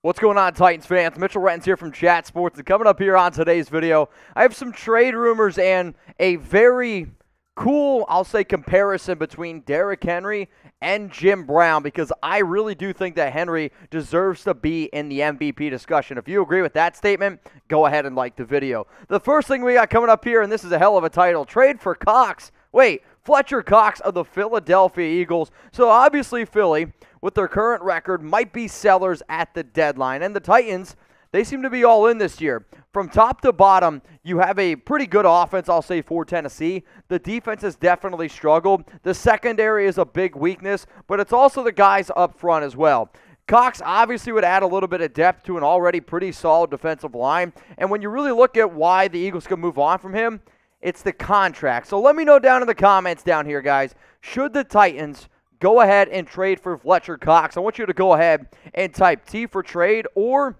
What's going on, Titans fans? Mitchell Renz here from Chat Sports, and coming up here on today's video, I have some trade rumors and a very cool, I'll say, comparison between Derrick Henry and Jim Brown, because I really do think that Henry deserves to be in the MVP discussion. If you agree with that statement, go ahead and like the video. The first thing we got coming up here, and this is a hell of a title, trade for Cox. Wait, Fletcher Cox of the Philadelphia Eagles. So obviously Philly, with their current record, might be sellers at the deadline. And the Titans, they seem to be all in this year. From top to bottom, you have a pretty good offense, I'll say, for Tennessee. The defense has definitely struggled. The secondary is a big weakness, but it's also the guys up front as well. Cox obviously would add a little bit of depth to an already pretty solid defensive line. And when you really look at why the Eagles could move on from him, it's the contract. So let me know down in the comments down here, guys. Should the Titans go ahead and trade for Fletcher Cox? I want you to go ahead and type T for trade, or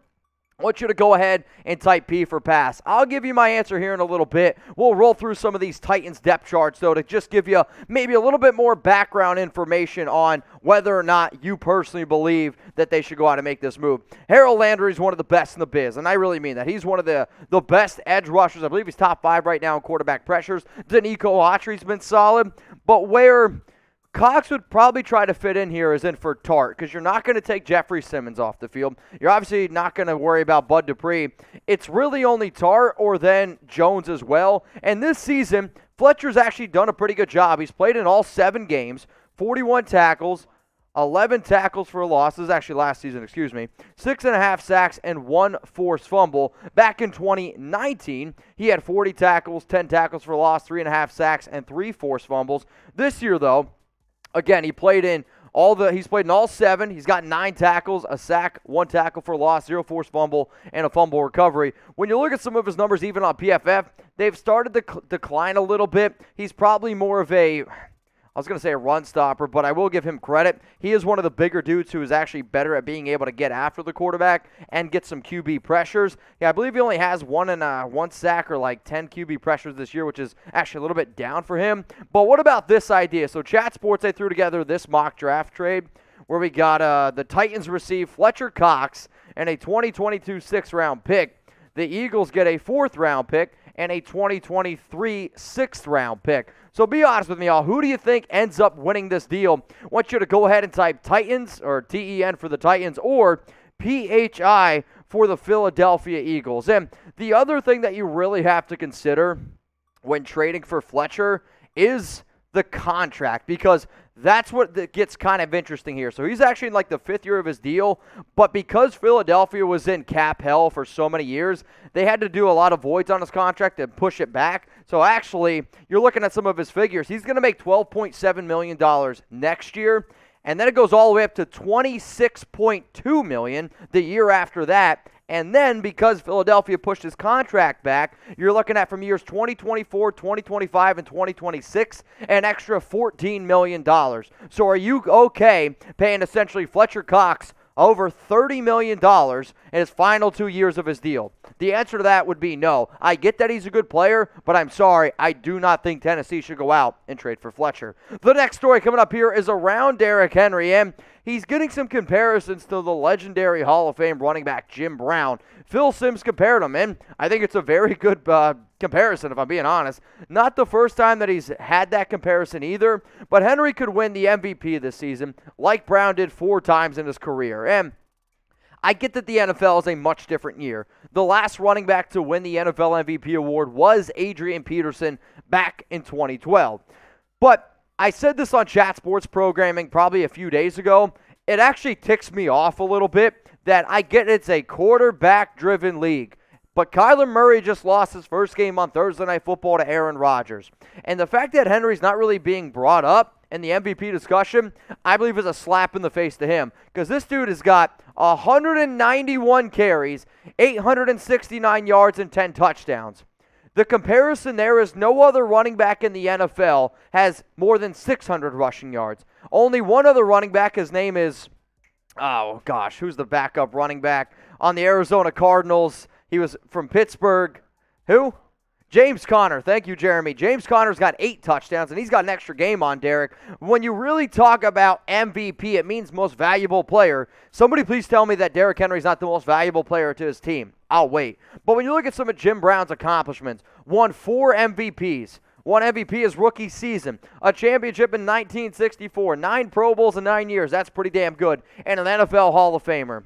I want you to go ahead and type P for pass. I'll give you my answer here in a little bit. We'll roll through some of these Titans depth charts, though, to just give you maybe a little bit more background information on whether or not you personally believe that they should go out and make this move. Harold Landry is one of the best in the biz, and I really mean that. He's one of the best edge rushers. I believe he's top 5 right now in quarterback pressures. Danico Autry's been solid, but where Cox would probably try to fit in here is in for Tart, because you're not going to take Jeffrey Simmons off the field. You're obviously not going to worry about Bud Dupree. It's really only Tart or then Jones as well. And this season, Fletcher's actually done a pretty good job. He's played in all 7 games, 41 tackles, 11 tackles for a loss. This is actually last season, 6.5 sacks and 1 forced fumble. Back in 2019, he had 40 tackles, 10 tackles for a loss, 3.5 sacks, and 3 forced fumbles. This year, though, again, he's played in all 7. He's got 9 tackles, a sack, 1 tackle for a loss, 0 forced fumble, and a fumble recovery. When you look at some of his numbers, even on PFF, they've started to decline a little bit. He's probably more of a run stopper, but I will give him credit. He is one of the bigger dudes who is actually better at being able to get after the quarterback and get some QB pressures. Yeah, I believe he only has 1 sack or like 10 QB pressures this year, which is actually a little bit down for him. But what about this idea? So Chat Sports, they threw together this mock draft trade where we got the Titans receive Fletcher Cox and a 2022 6th-round pick. The Eagles get a 4th-round pick and a 2023 6th-round pick. So be honest with me, y'all. Who do you think ends up winning this deal? I want you to go ahead and type Titans, or TEN for the Titans, or PHI for the Philadelphia Eagles. And the other thing that you really have to consider when trading for Fletcher is the contract, because that's what gets kind of interesting here. So he's actually in like the 5th year of his deal, but because Philadelphia was in cap hell for so many years, they had to do a lot of voids on his contract and push it back. So actually, you're looking at some of his figures. He's going to make $12.7 million next year, and then it goes all the way up to $26.2 million the year after that. And then, because Philadelphia pushed his contract back, you're looking at from years 2024, 2025, and 2026, an extra $14 million. So are you okay paying essentially Fletcher Cox over $30 million in his final 2 years of his deal? The answer to that would be no. I get that he's a good player, but I'm sorry, I do not think Tennessee should go out and trade for Fletcher. The next story coming up here is around Derrick Henry, and he's getting some comparisons to the legendary Hall of Fame running back Jim Brown. Phil Simms compared him, and I think it's a very good comparison, if I'm being honest. Not the first time that he's had that comparison either, but Henry could win the MVP this season like Brown did 4 times in his career. And I get that the NFL is a much different year. The last running back to win the NFL MVP award was Adrian Peterson back in 2012. But I said this on Chat Sports programming probably a few days ago. It actually ticks me off a little bit that I get it's a quarterback-driven league. But Kyler Murray just lost his first game on Thursday Night Football to Aaron Rodgers. And the fact that Henry's not really being brought up in the MVP discussion, I believe is a slap in the face to him. Because this dude has got 191 carries, 869 yards, and 10 touchdowns. The comparison there is no other running back in the NFL has more than 600 rushing yards. Only one other running back, his name is, who's the backup running back on the Arizona Cardinals? He was from Pittsburgh. Who? James Conner, thank you, Jeremy. James Conner's got 8 touchdowns, and he's got an extra game on Derrick. When you really talk about MVP, it means most valuable player. Somebody please tell me that Derrick Henry's not the most valuable player to his team. I'll wait. But when you look at some of Jim Brown's accomplishments, won 4 MVPs. 1 MVP his rookie season, a championship in 1964, 9 Pro Bowls in 9 years. That's pretty damn good. And an NFL Hall of Famer.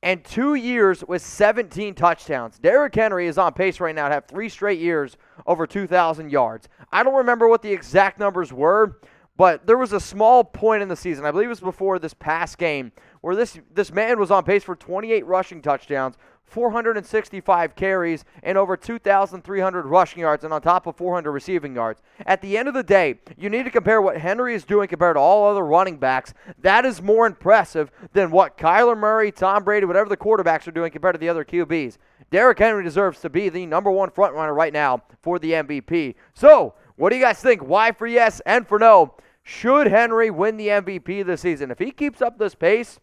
And 2 years with 17 touchdowns. Derrick Henry is on pace right now to have 3 straight years over 2,000 yards. I don't remember what the exact numbers were, but there was a small point in the season, I believe it was before this past game, where this man was on pace for 28 rushing touchdowns, 465 carries, and over 2,300 rushing yards, and on top of 400 receiving yards. At the end of the day, you need to compare what Henry is doing compared to all other running backs. That is more impressive than what Kyler Murray, Tom Brady, whatever the quarterbacks are doing compared to the other QBs. Derrick Henry deserves to be the number 1 frontrunner right now for the MVP. So, what do you guys think? Why for yes and for no? Should Henry win the MVP this season? If he keeps up this pace,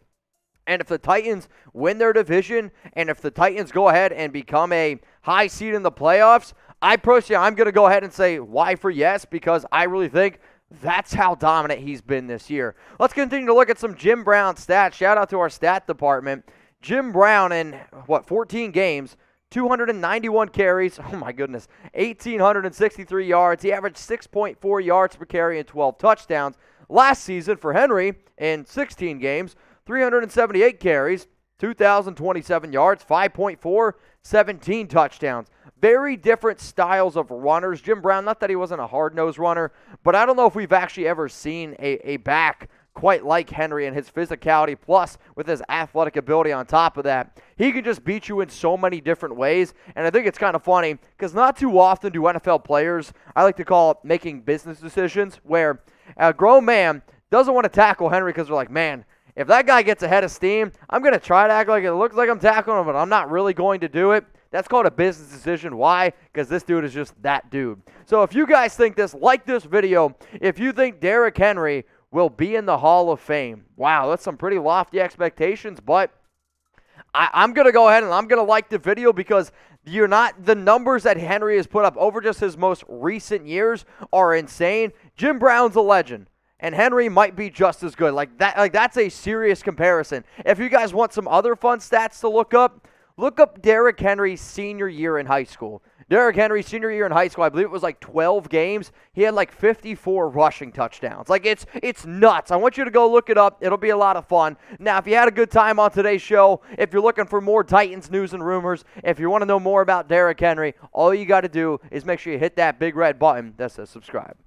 and if the Titans win their division, and if the Titans go ahead and become a high seed in the playoffs, I'm going to go ahead and say why for yes, because I really think that's how dominant he's been this year. Let's continue to look at some Jim Brown stats. Shout out to our stat department. Jim Brown in, 14 games, 291 carries, oh my goodness, 1,863 yards. He averaged 6.4 yards per carry and 12 touchdowns. Last season for Henry, in 16 games, 378 carries, 2,027 yards, 5.4, 17 touchdowns. Very different styles of runners. Jim Brown, not that he wasn't a hard-nosed runner, but I don't know if we've actually ever seen a back quite like Henry and his physicality, plus with his athletic ability on top of that. He can just beat you in so many different ways, and I think it's kind of funny because not too often do NFL players, I like to call it making business decisions, where a grown man doesn't want to tackle Henry because they're like, man, if that guy gets ahead of steam, I'm going to try to act like it looks like I'm tackling him, but I'm not really going to do it. That's called a business decision. Why? Because this dude is just that dude. So if you guys think this, like this video. If you think Derrick Henry will be in the Hall of Fame, wow, that's some pretty lofty expectations, but I'm going to go ahead and I'm going to like the video because the numbers that Henry has put up over just his most recent years are insane. Jim Brown's a legend. And Henry might be just as good. That's a serious comparison. If you guys want some other fun stats to look up Derrick Henry's senior year in high school. Derrick Henry's senior year in high school, I believe it was 12 games. He had 54 rushing touchdowns. It's nuts. I want you to go look it up. It'll be a lot of fun. Now, if you had a good time on today's show, if you're looking for more Titans news and rumors, if you want to know more about Derrick Henry, all you got to do is make sure you hit that big red button that says subscribe.